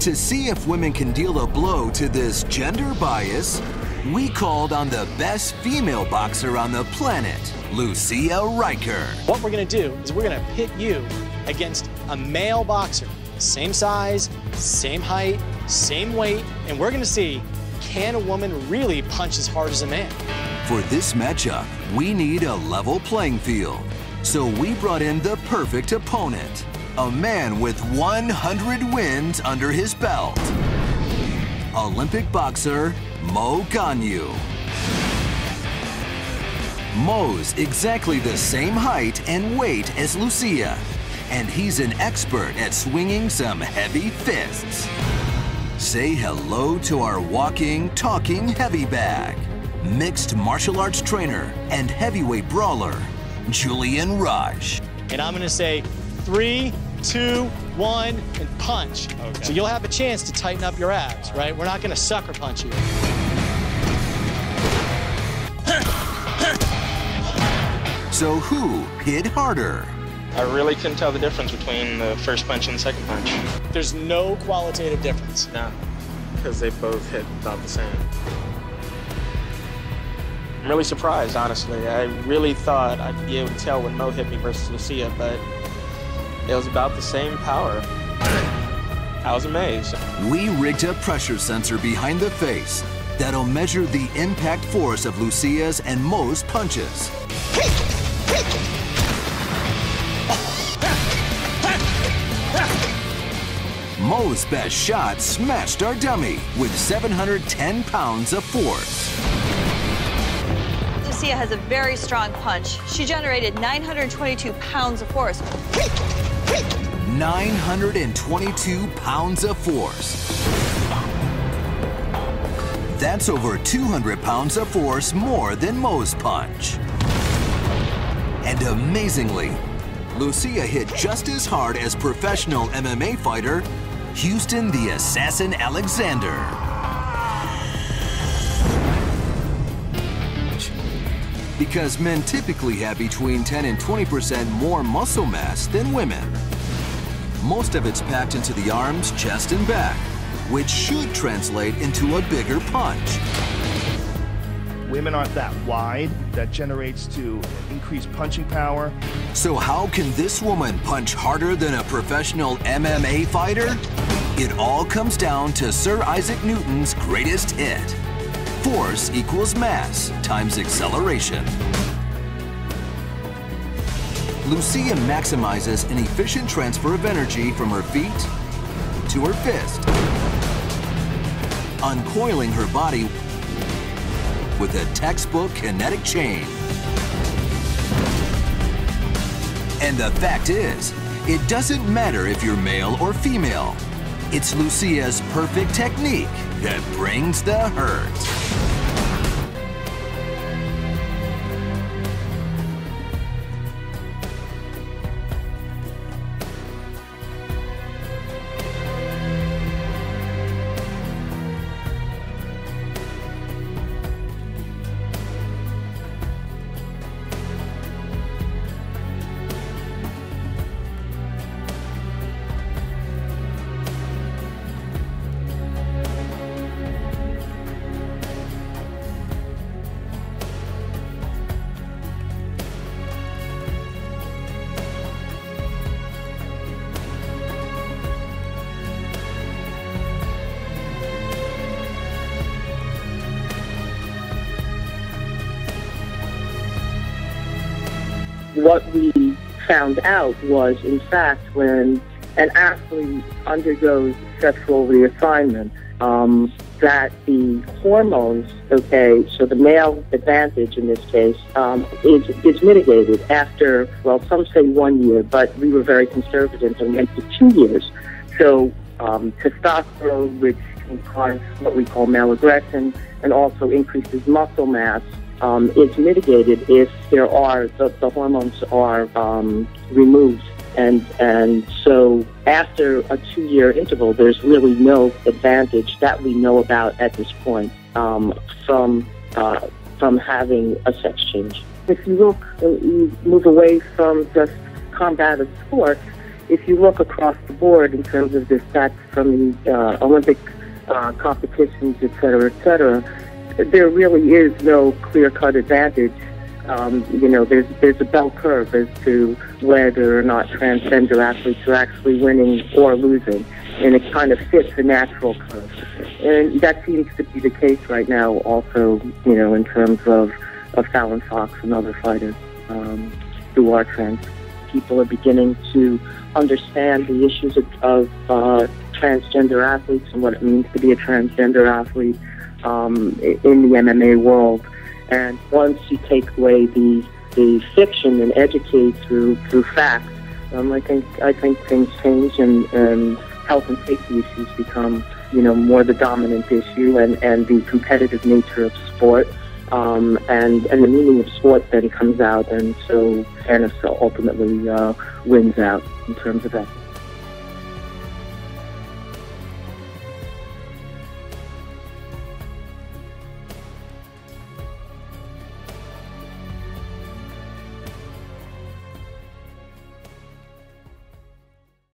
To see if women can deal a blow to this gender bias, we called on the best female boxer on the planet, Lucia Riker. What we're gonna do is we're gonna pit you against a male boxer. Same size, same height, same weight, and we're gonna see, can a woman really punch as hard as a man? For this matchup, we need a level playing field. So we brought in the perfect opponent, a man with 100 wins under his belt. Olympic boxer, Mo Ganyu. Mo's exactly the same height and weight as Lucia, and he's an expert at swinging some heavy fists. Say hello to our walking, talking heavy bag, mixed martial arts trainer and heavyweight brawler, Julian Rush. And I'm gonna say 3, 2, 1, and punch. Okay. So you'll have a chance to tighten up your abs, right? We're not gonna sucker punch you. So who hit harder? I really couldn't tell the difference between the first punch and the second punch. There's no qualitative difference. No, because they both hit about the same. I'm really surprised, honestly. I really thought I'd be able to tell when Mo hit me versus Lucia, but it was about the same power. I was amazed. We rigged a pressure sensor behind the face that'll measure the impact force of Lucia's and Mo's punches. Mo's best shot smashed our dummy with 710 pounds of force. Lucia has a very strong punch. She generated 922 pounds of force. 922 pounds of force. That's over 200 pounds of force more than Mo's punch. And amazingly, Lucia hit just as hard as professional MMA fighter Houston the Assassin Alexander. Because men typically have between 10 and 20% more muscle mass than women. Most of it's packed into the arms, chest, and back, which should translate into a bigger punch. Women aren't that wide. That generates to increased punching power. So how can this woman punch harder than a professional MMA fighter? It all comes down to Sir Isaac Newton's greatest hit. Force equals mass times acceleration. Lucia maximizes an efficient transfer of energy from her feet to her fist, uncoiling her body with a textbook kinetic chain. And the fact is, it doesn't matter if you're male or female. It's Lucia's perfect technique that brings the hurt. What we found out was, in fact, when an athlete undergoes sexual reassignment, that the hormones, so the male advantage in this case, is mitigated after, well, some say 1 year, but we were very conservative and went to 2 years. So testosterone, which can cause what we call male aggression and also increases muscle mass, is mitigated if there are the hormones are removed, and so after a 2-year interval, there's really no advantage that we know about at this point from having a sex change. If you look, you move away from just combative sports if you look across the board in terms of the stats from the Olympic competitions, et cetera, there really is no clear-cut advantage. There's a bell curve as to whether or not transgender athletes are actually winning or losing, and it kind of fits a natural curve. And that seems to be the case right now also, in terms of Fallon Fox and other fighters who are trans. People are beginning to understand the issues of transgender athletes and what it means to be a transgender athlete in the MMA world. And once you take away the fiction and educate through facts, I think things change and health and safety issues become more the dominant issue, and the competitive nature of sport and the meaning of sport then comes out, and so fairness ultimately wins out in terms of that.